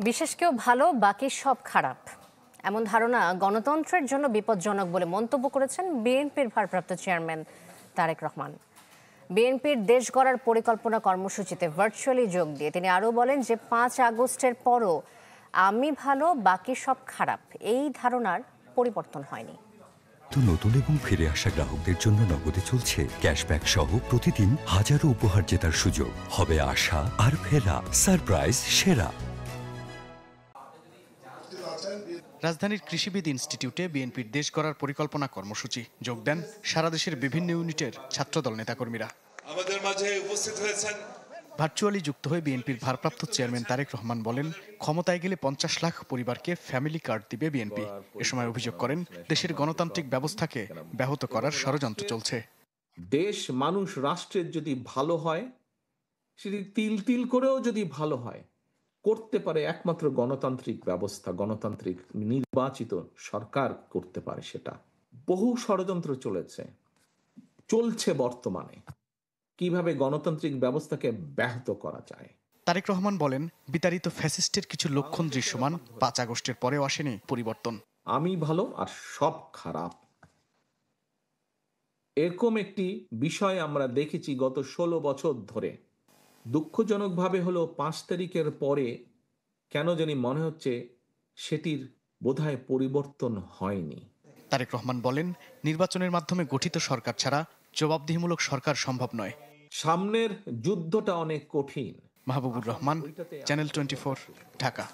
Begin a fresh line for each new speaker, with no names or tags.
বিশেষ কেউ ভালো, বাকি সব খারাপ, এমন ধারণা গণতন্ত্রের জন্য বিপজ্জনক বলে মন্তব্য করেছেন বিএনপির ভারপ্রাপ্ত চেয়ারম্যান তারেক রহমান। বিএনপির দেশ গড়ার পরিকল্পনা কর্মসূচিতে ভার্চুয়ালি যোগ দিয়ে তিনি আরও বলেন যে 5 আগস্টের পরও আমি ভালো, বাকি সব খারাপ, এই ধারণার পরিবর্তন হয়নি।
নতুন এবং ফিরে আসা গ্রাহকদের জন্য নগদে চলছে ক্যাশব্যাক সহ প্রতিদিন হাজারো উপহার জেতার সুযোগ। হবে আশা আর ফেরা, সারপ্রাইজ সেরা।
রাজধানীর কৃষিবিদ ইনস্টিটিউটে বিএনপির দেশ গড়ার পরিকল্পনা কর্মসূচি যোগ দেন সারা দেশের বিভিন্ন ইউনিটের ছাত্রদল নেতাকর্মীরা।
আমাদের মাঝে উপস্থিত হয়েছেন
ভার্চুয়ালি যুক্ত হয়ে বিএনপির ভারপ্রাপ্ত চেয়ারম্যান তারেক রহমান বলেন, ক্ষমতায় গেলে 50 লাখ পরিবারকে ফ্যামিলি কার্ড দিবে বিএনপি। এ সময় অভিযোগ করেন, দেশের গণতান্ত্রিক ব্যবস্থাকে ব্যাহত করার ষড়যন্ত্র চলছে।
দেশ, মানুষ, রাষ্ট্রের যদি ভালো হয়, সেটি তিল তিল করেও যদি ভালো হয়, করতে পারে একমাত্র গণতান্ত্রিক ব্যবস্থা, গণতান্ত্রিক নির্বাচিত সরকার করতে পারে সেটা। বহু ষড়যন্ত্র চলছে বর্তমানে, কিভাবে গণতান্ত্রিক ব্যবস্থাকে ব্যাহত করা যায়।
তারেক রহমান বলেন, বিতাড়িত ফ্যাসিস্টের কিছু লক্ষণ দৃশ্যমান, 5 আগস্টের পরেও আসেনি পরিবর্তন।
আমি ভালো আর সব খারাপ, এরকম একটি বিষয় আমরা দেখেছি গত 16 বছর ধরে। দুঃখজনকভাবে হলো 5 তারিখের পরে কেন জানি মনে হচ্ছে সেটির বোধহয় পরিবর্তন হয়নি।
তারেক রহমান বলেন, নির্বাচনের মাধ্যমে গঠিত সরকার ছাড়া জবাবদিহিমূলক সরকার সম্ভব নয়।
সামনের যুদ্ধটা অনেক কঠিন।
মাহবুবুর রহমান, চ্যানেল 24, ঢাকা।